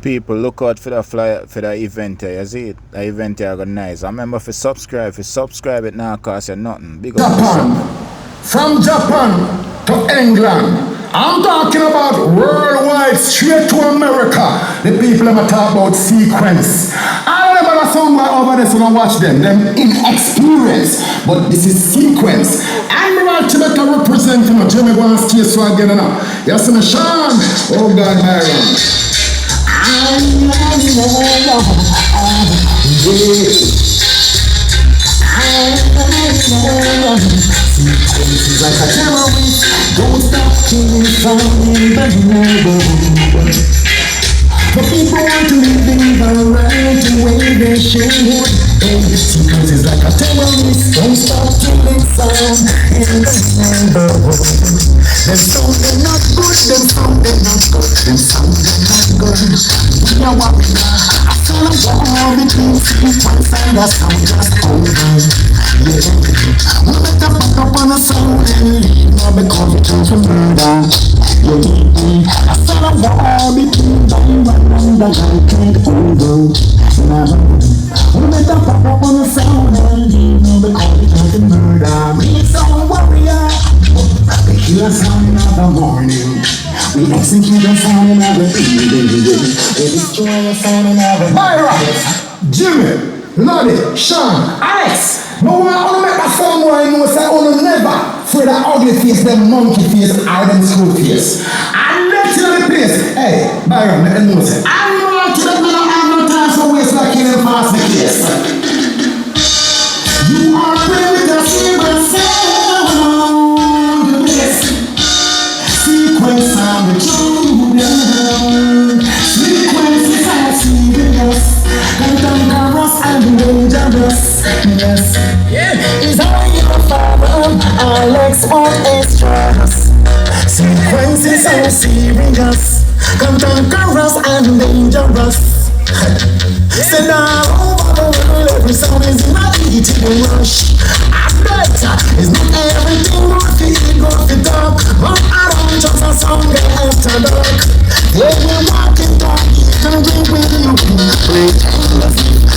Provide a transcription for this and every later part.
People look out for the flyer for the event here, you see it? The event here go nice. I remember if you subscribe it now cost you nothing. Big up Japan. From Japan to England. I'm talking about worldwide, straight to America. The people ever talk about sequence. I remember the song over there, so don't watch them inexperienced. But this is sequence. Admiral Chibeka representing Jimmy Gwan Stay So again now. You see me, Sean? Oh God, Marion. Sequences like a terrorist. Don't stop killing from in the neighborhood. But people want to live in the right way they should. Sequences like a terrorist. Don't stop killing from in the neighborhood. Them sound they're not good. Them sound they're not good. Them sound they're not good. We are warrior. I feel a war between sequence and the sound just over. Yeah, we better back up on the sound and leave now because we turn to murder. Yeah, I feel a war between diamond and the guy can't hold out. Now, we better back up on the sound and leave now because we turn to murder. We sound warrior. We kill a sound in the morning. We execute a sound in the evening. We destroy a sound in the Myra, Jimmy, Lottie, Sean, Alex. No one wanna make a sound where I know say I never for the ugly face, them monkey face, or them school face. I let you know the place. Hey, Byron, let them know say I know to them I have no time for waste like killing fast the case. You are ready to see my sound. Sequence on the children. Sequences are serious. Cantankerous and dangerous. Yes, is how you follow Alex on extras. Sequences are serious, cantankerous and dangerous. Send all over the world, every sound is in a eating rush. I bet it's not everything worth it, worth the talk. But I don't just a sound get after dark. They will walk in dark, even when you play.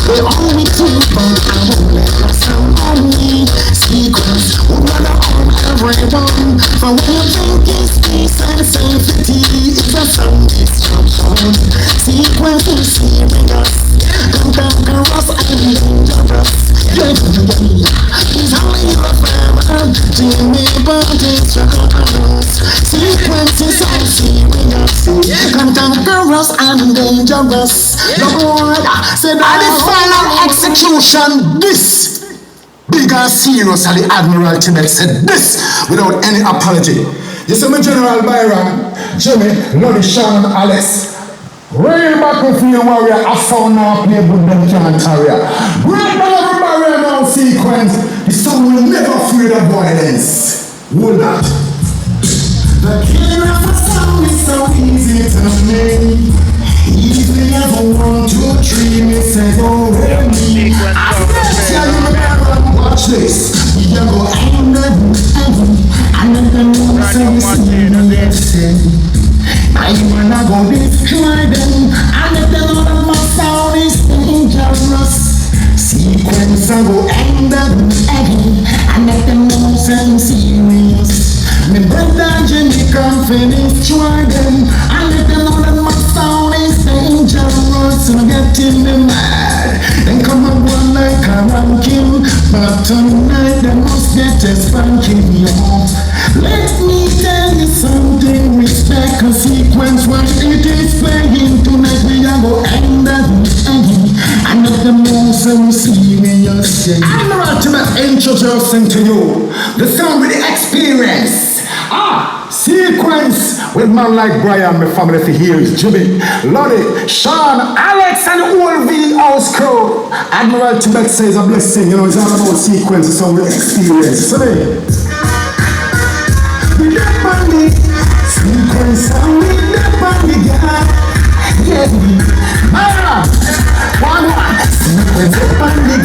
They only two, but I won't let my sound on me. Sequence, we're gonna own everyone. For when you think it's peace and safety, it's a sound destruction. Sequence is serious, cantankerous and dangerous. He's only your friend, Jimmy, but it's dangerous. Sequence is so serious, cantankerous and dangerous. The Lord said, at the final execution, this big and serious, and the Admiral Tibet said this without any apology. You see, my General Byron, Jimmy, Lottie, Sean, and Alex. Real battlefield warrior, I found now play good them can't carry. Break down every barrier now sequence. The song will never fear the violence. Will not. The killing of a song is so easy to make. Easy as a 1, 2, 3, me say go with me. I said, you remember, watch this. We can go and then the moon say, I wanna go destroy them. I let them know that my sound is dangerous. Sequence I go end them again. I let them know I'm serious. Me brother Jimmy come for destroy them. I let them know that my sound is dangerous. And I'm getting them mad. Then come and go like a ranking. But tonight they must get a spanking, yo. Let me tell you something, respect a sequence when it is playing tonight. We are go end up again. I'm not the most serious. I'm not to introducing to you the song with the experience. Sequence with man like Brian, my family for years, Jimmy, Lottie, Sean, Alex, and the whole V house crew. Admiral Tibet says a blessing, you know, it's all about sequence, it's all with experience. So we get money, sequence, and we get money, yeah, one, sequence, get money,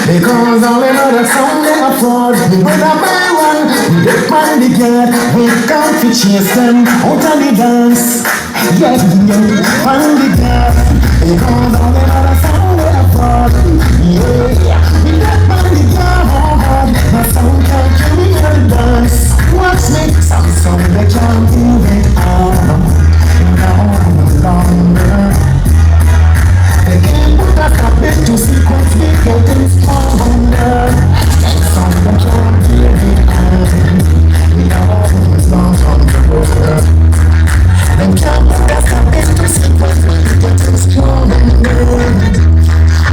because all another song they afford, we better buy one, we get money, we can't chase them out of the dance. Yeah, find the girl. Because all the other sound they are falling. Yeah, we got find the girl. My sound can't carry her dance. Watch me, some song they can't even out. No longer. They can't put a stop it to sequence me getting stronger. Some song they can't even out. No longer. They can't put a stop it to sequence me getting stronger.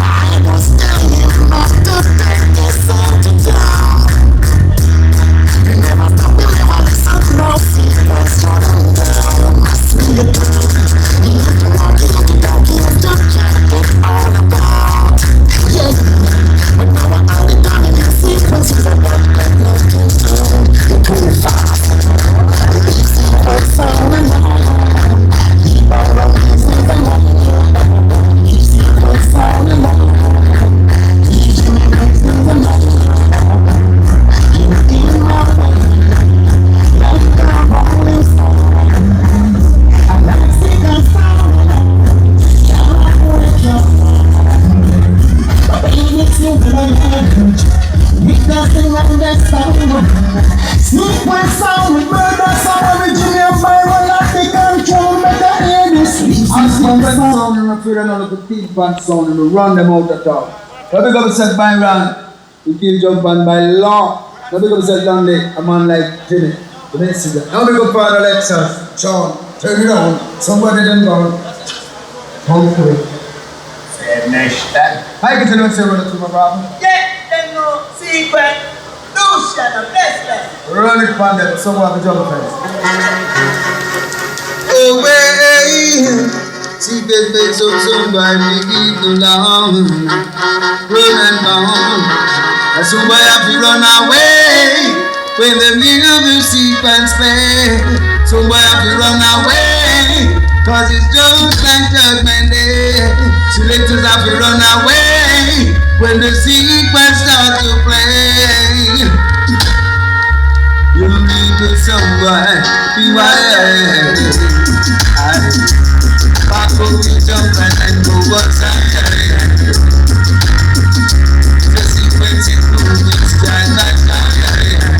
I was dying not to take this song to down. You never stop, you never listen. No sequence stronger. Must be the truth. You have to walk it, you don't give to check it all about. Yeah, but now I'm only done in the sequences of what I'm looking through. You're too fast. Sequence all along. Keep all the pieces along. Sequence all along. Keep the pieces along. You in my way. Like the rolling stone. I like sequence all along. Can't break your baby, it's you that I like. With nothing on that sound. Sequence sound with murder sound. Original viral at the control. Better hear this. As one when sound and I feel another big band sound and we run them out of town. Now big up said by Ran, we kill jump band by law. Now big up said Lundy, a man like Jimmy, the messenger. Now big up Father Lexus, Sean, turn it on, somebody done gone. Come through. Finish that. I get to know say what to my brother. Yeah, them no secret. Lucian, the best man. Run it from them, somebody jump first. Away, secret face of somebody too long. Run and down, and somebody have to run away when the music sequence play. Somebody have to run away, cause it's just like Judgment Day. Selectors have to run away when the sequence start to play. You need to somebody be wild. Back up the jump and go outside. The sequence is moving, stand like fire.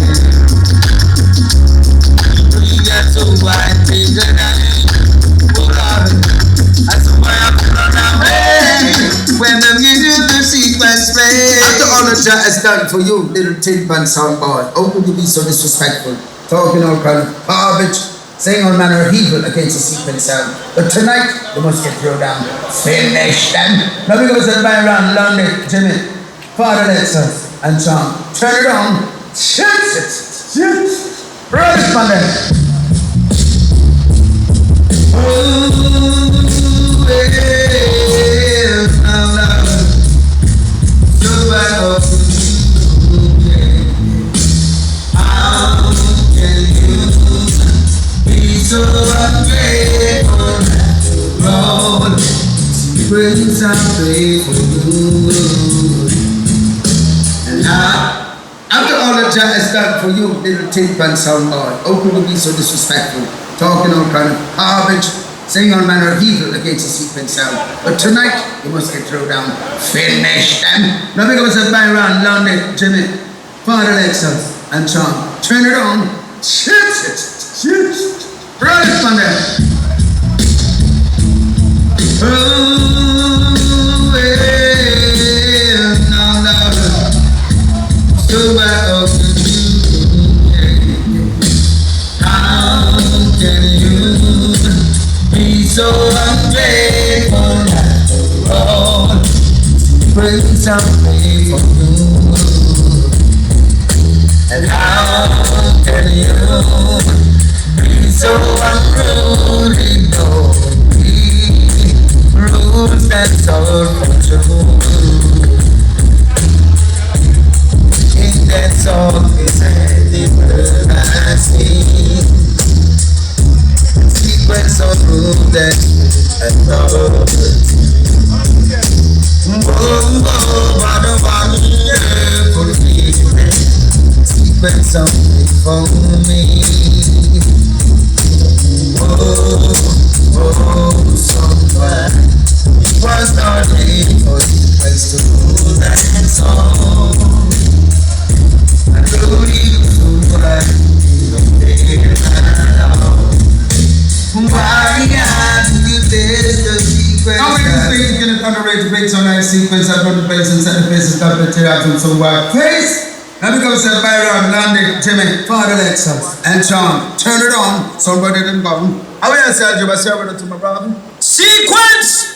We get so wide, take the night. Oh God, that's why I'm run away when the music the sequence plays. After all the chat is done for you, little tin pan sound boy, how could you be so disrespectful? Talking all kind of garbage, saying all manner of evil against the sequence sound. But tonight, you must get thrown down. Finish them. Now we're going to say bye around London, Jimmy, Father Lexus, and Sean. Turn it on. Shoot. Run it from them. So ungrateful, Lord, brings out faithful. And now, After all the chat is done for you, little tin pan sound boy, how could you be so disrespectful? Talking all kind of garbage, saying all manner of evil against the sequence sound. But tonight, you must get thrown down. Finish them. Now we're going to say bye around London, Jimmy, Father Lexus, and Sean. Turn it on. Shoot. Run it from them. oh, well, now, so I offer you. How can you be so ungrateful after all? Bring something for you. And how can you be so unruly, no, rules that's all control. In that song is a everlasting sequence of rules that authority. Sequence something for me. sequence. Now we can speak to get underrated breaks on that sequence. I run the place and set the place and stop the tear from some wild face. Now we go to Byron, Landy, Jimmy, Father Lexus, and John. Turn it on. Somebody didn't come. I will say, you must serve it to my brother. Sequence!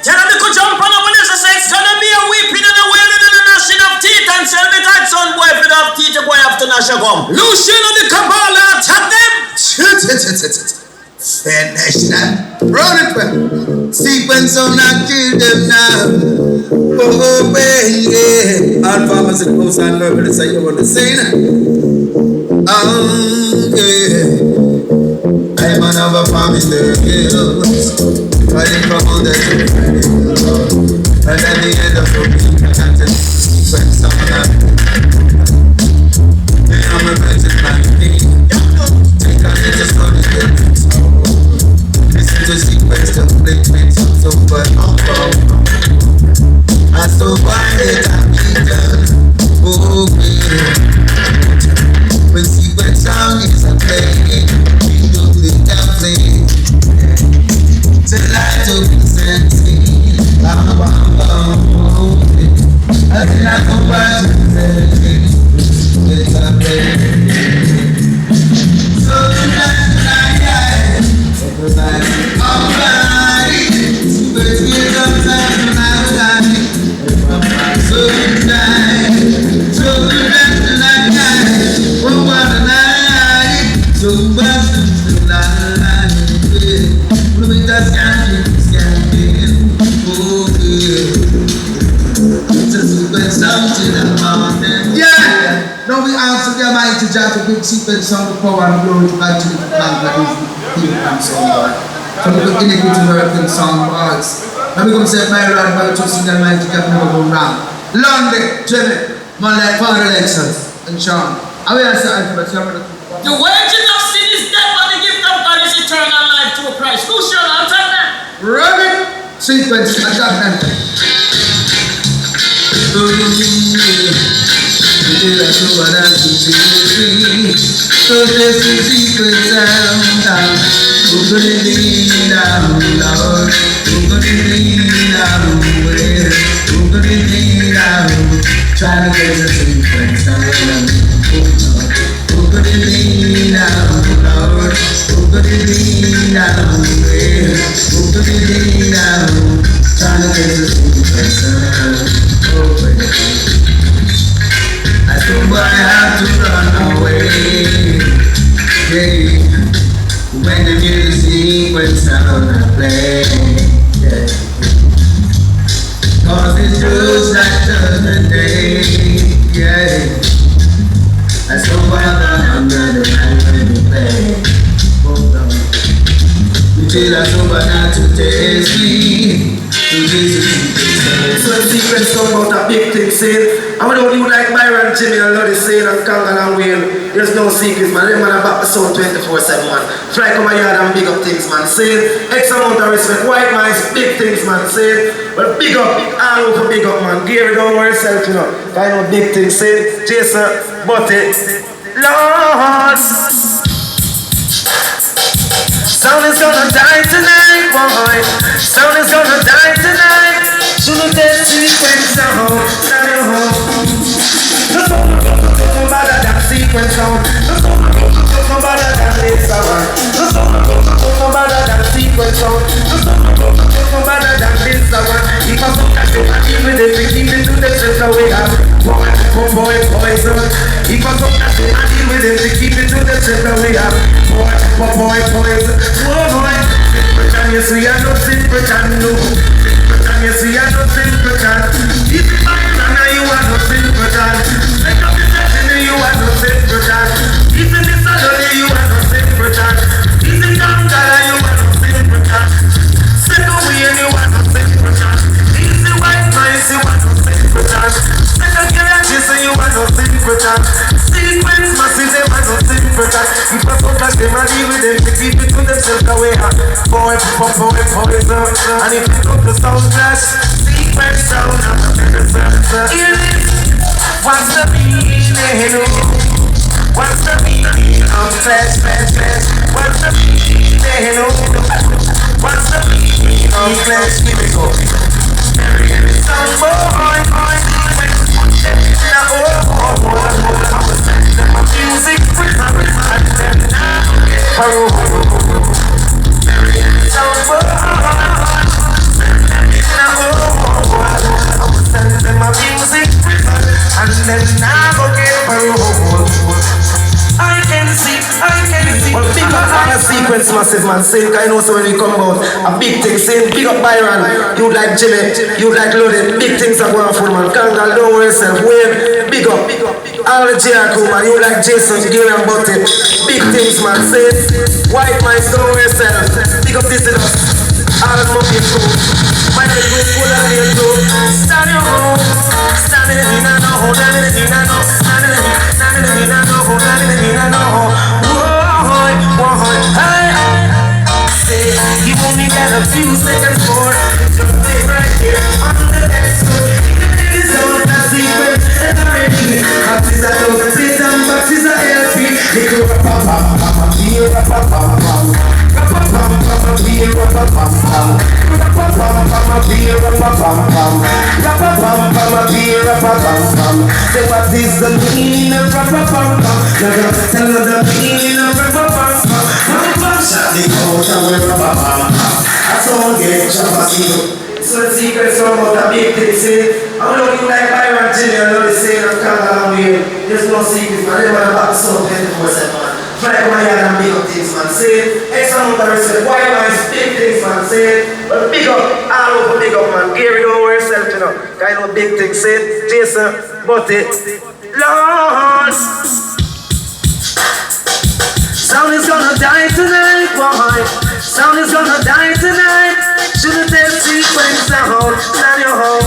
Tell them to jump on up and say it's gonna be a weeping and a wailing and a gnashing of teeth and tell me that son boy if you don't have teeth, the boy have to gnash a gum. Lucian and the Kabbalah attack them! Finish that. Run it well. Sequence on not kill them now. Oh, yeah. All farmers in the coast and love to say you want to say that. Yeah. I'm another farm in the hills. Fighting from all the different hills. And at the end of the week, I got to sequence on that. And I'm a virgin like me. Take on it just for the difference. Listen to sequence to play with so but I so quiet I be done. Oh yeah. When sequence sound is a play, we don't think I play. Till I took the sense. I think I go back to the sense. It's a play. So tonight, alright, but we don't have tonight. So tonight, oh what a night, so much tonight. Look at that scanning, oh yeah. Just put something about them. Yeah, now we answer the Almighty Jah to give sequence on the power and glory to God to the Bible. So we look in it to American song words. Now we're going to say my rod by trusting the Almighty God never go wrong. Landy, Jimmy, man like Father Lexus, and Sean. I will say I but the wages of sin is death, but the gift of God is eternal life through Christ. Who shall answer that? Rugged sequence, attack them. So this is sequence sound. Who could it be now, Lord? Who could it be now? Who could it be now? Trying to get the sequence sound. Who could it be now, Lord? Who could it be now? Who could it be now? Trying to get the sequence sound. I think I have to run away. Yeah. When the music was on the play, yeah. Cause it's just like the day, yeah. I so bother under the night when we play. Hold on. You feel I so bad to taste me. So the sequence talk about a big thing saying, I don't you like Byron, Jimmy, and Lodi saying, and Kangan and Wayne. There's no secrets, man. Them man are back the sound 24/7, man. Fly come a yard and big up things, man. Saying, X amount of respect. White man's big things, man. Saying, well, big up, all over big up, man. Gary, don't worry yourself, you know. I know big things. Saying, Jason, Butty, Lord. Sound is gonna die tonight, boy. Sound is gonna die tonight. Shouldn't that sequence sound? The sound no matter that sequence sound. The sound no matter that bass sound. The sound no matter that sequence sound. The sound no matter that bass sound. If I look at you, I keep it, they keep it to themselves the way I boy, poison. If I look at you, I deal with it, they keep it to themselves the way I boy, poison. Boy, you see I don't think pretend no. You see I don't think pretend. If you buy it and you are not think pretend. Make up the session you are not think pretend. If it is Saturday you are not think pretend. If it comes down you are not think pretend. Set away and you are not think pretend. If the white noise you are not think pretend. Set a garage so you are not think pretend. Sequence masses they are not think pretend. If I focus them and deal with them to keep it to themselves away. Boy, poison. And if you took the sound clash, sequence sound, hear this. What's the meaning? What's the meaning of flesh? What's the meaning? What's the meaning? massive man, same kind also when we come out. A big thing, same big up Byron. You like Jimmy, you like Loaded. Big things are going for man. Kangal, don't worry yourself. Wayne, big up. All the JR man, you like Jason, Gary and Butty. Big things man, say white man, don't worry yourself. Big up this is us. All the monkey crew. My name is full of the too. Stand your home. Stand in the dinner, no home. Stand in the dinner, no. Stand in the dinner, no home. Stand in the dinner, no home. Say you only got a few seconds for to stay right here on the next floor. It is all a secret and already. Boxes are those plates and boxes are LP. They go rap-a-pam-pam, beer rap-a-pam-pam. Rap-a-pam-pam, beer rap-a-pam-pam. Rap-a-pam-pam, beer rap-a-pam-pam. Rap-a-pam-pam, beer rap-a-pam-pam. Say what is the meaning of rap-a-pam-pam? Tell them the meaning of rap-a-pam-pam. Shot the coat and we're rap-a-pam-pam. I don't get chop-a-see. So the secret's about a big thing, say I'm looking like Byron Jr. I know they say I'm coming along with. There's no secret, man. They want to back so 24/7, man. Try my yard and big up things, man. Say X amount of respect. White man's big things, man. Say but big up, all over big up, man. Gary, don't worry yourself, you know. Kind of big things, say Jason, Butty, Lord. Sound is gonna die tonight, boy. Sound is gonna die tonight. Shouldn't tell sequence sound, stand your home.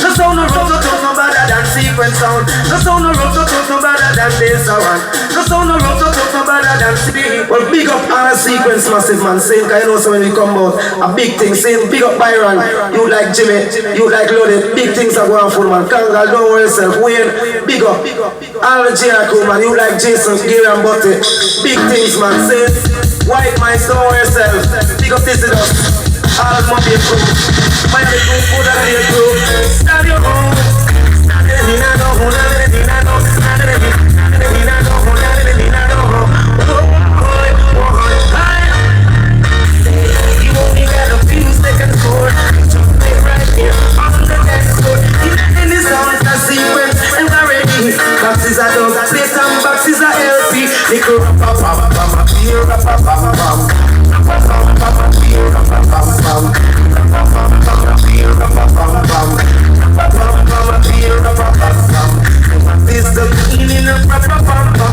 The sound of rock no better than sequence sound. The sound of rock no better than this sound. The sound of rock no better than speed. Well, big up all sequence massive man. Same kind also when we come out. A big thing, same big up Byron. You like Jimmy, you like Loaded. Big things are going for man. Kangal, don't worry yourself. Wayne, big up. All the JR man, you like Jason, Gary and Butty. Big things man. Say white man, don't worry yourself. Big up this is us. All the money crew. My name is full of the crew. Stand your home. Stand in the dinner, no home. Stand in the dinner, no. Stand in the dinner, no home. Stand in the dinner, no home. You only got a few seconds for just stay right here on the next floor. In the sound is a sequence and already. Boxes are those plates and boxes are LP. They go rap-a-pam-pam, beer rap-a-pam-pam. Rap-a-pam-pam, beer rap-a-pam-pam. Rap-a-pam-pam, beer rap-a-pam-pam. Rap-a-pam-pam, beer rap-a-pam-pam. What is the meaning of rap-a-pam-pam?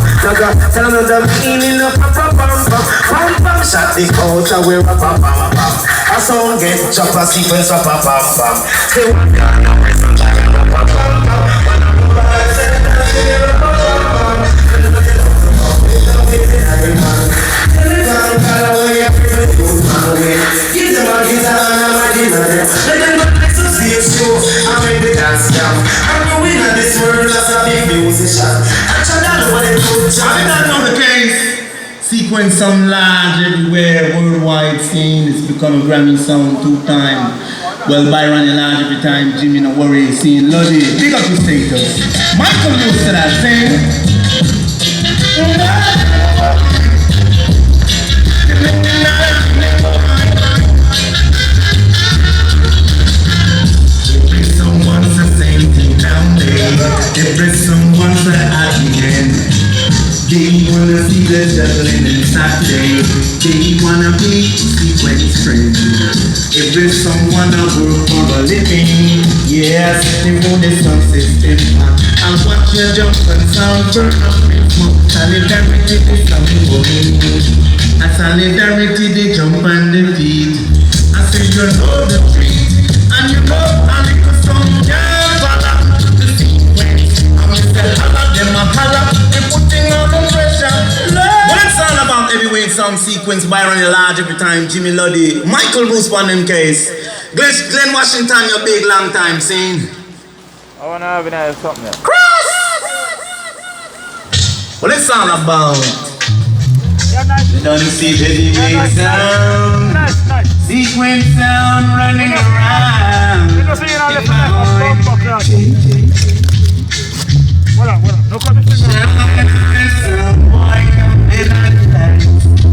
Tell them the meaning of rap-a-pam-pam. Pam-pam, shot the coat and we're rap-a-pam-pam. A song get chop a sequence rap-a-pam-pam. Say what kind of reason I rap-a-pam-pam. When I'm over, I said that they rap-a-pam-pam. Give them a guitar and a magina. Let them go next to see a show and make the dance down. I'm the winner of this world as a big musician. I try to know what they do. I don't know the case. Sequence sound large everywhere, worldwide scene. It's become a Grammy sound 2 times. Well, Byron is large every time. Jimmy, no worry, seeing Lodi. Big up his status. Michael knows to that thing. Someone's the same thing nowadays. Every someone's the again. They wanna see the juggling and Saturday. They wanna be sequence friends. Every someone a work for a living. Yes, they want the sound system. And watch your jump and sound burn up in smoke. Solidarity is something for me. And solidarity they jump and they feed. I say you know the treat. And you know a little song, yeah, follow the sequence. I'm Mr. Holla, them a holla, they putting on the pressure. What it's all about heavyweight sound sequence, Byron Large every time, Jimmy Lodi, Michael Bruce on them case. Glenn Washington, your big long time scene. I wanna have another something there. Cross! What it's all about? You don't see heavyweight sound. Sequence sound running around.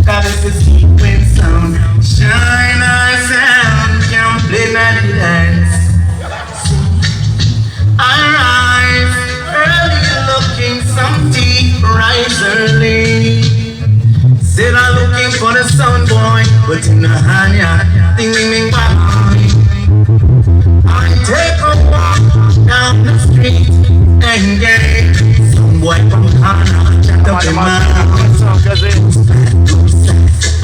That is the sequence sound. Shine our sound, can play that dance. Arise, early looking some tea, rise early. Still I'm looking for the sun. Ding ding ding bang. I take a walk down the street and get some boy from Ghana chat up in my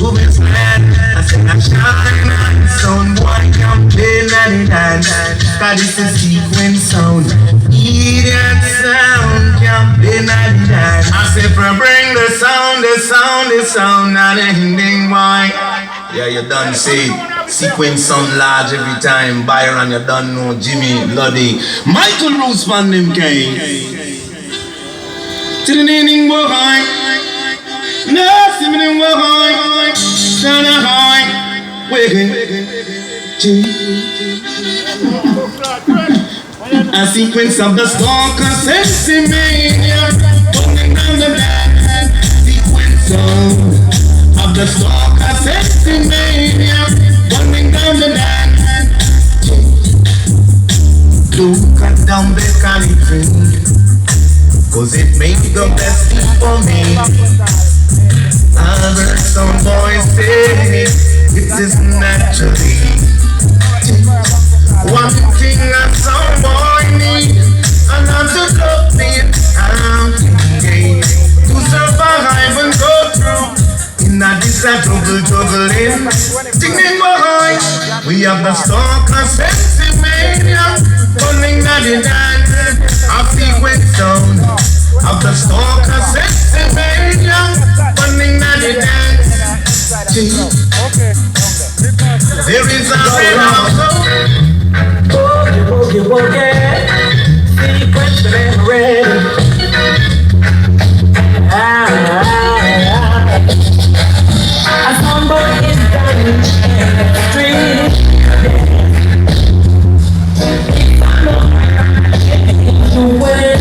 moving flat, I sing a shine and some boy come play nanny dance. Cause this is sequence sound. Idiot sound, come play nanny dance. I say bring the sound, and a ding boy. Yeah, you done see sequence sound large every time. Byron, you done know Jimmy, Bloody. Michael Roots from them case. To the ding boy. No, see me in high, stand high, waiting. A sequence of the stalker sensimania, running down the back. Sequence of the stalker sensimania, running down the back. Don't cut down the caliphate, cause it made the best thing for me. I've heard some boys say it is naturally. One thing that some boy need, another company out to survive and go through. In a juggling, singing behind. We have the stalker sensimania, running down the dance. I frequent sound of the stalker sensimania, running down the dance. There is a rhythm. Boogie, sequence memory. A somebody is down in the street. You win.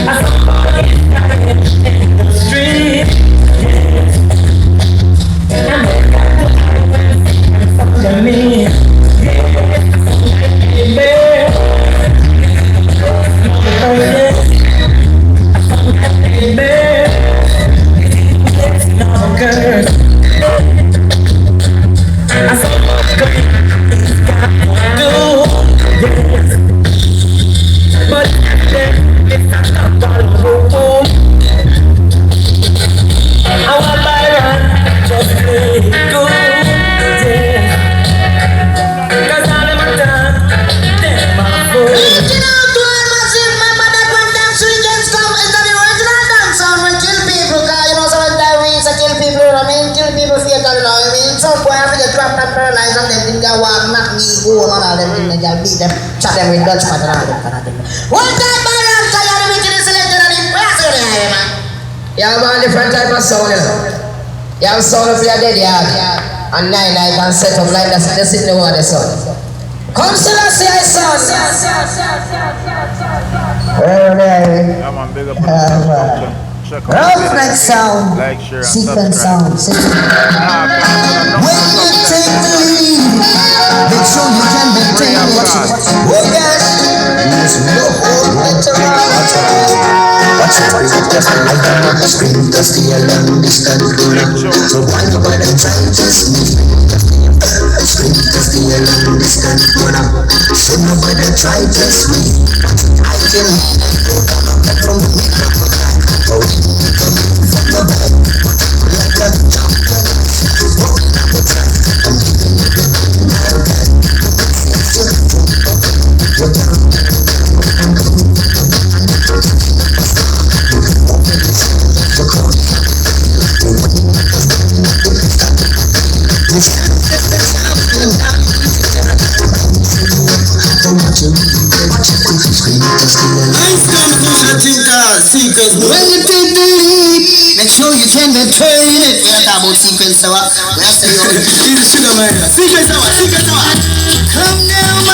A somebody is down in the street. And they got to follow me. Chat them with Dutch man and one time Byron tired of making the selector and impressing the high man. You have a different type of sound, you know. You have sound of your dead yard and 9 I can set up like that, just sit in the water sound. Come to the CI sound. Roughneck sound, sequence sound. When you take the lead, make sure you can maintain it. Oh yes, there's no hold better. Watch it, just like on the screen, just the long distance runner. So why nobody try just me? Screen, just the long distance runner. So nobody try just me. I can get from the microphone. Oh, from the back, like a champion. Walking up the track, I'm giving you the when you take the lead, make sure you can maintain it. We are talking about sequence, so we are saying, sequence, come now.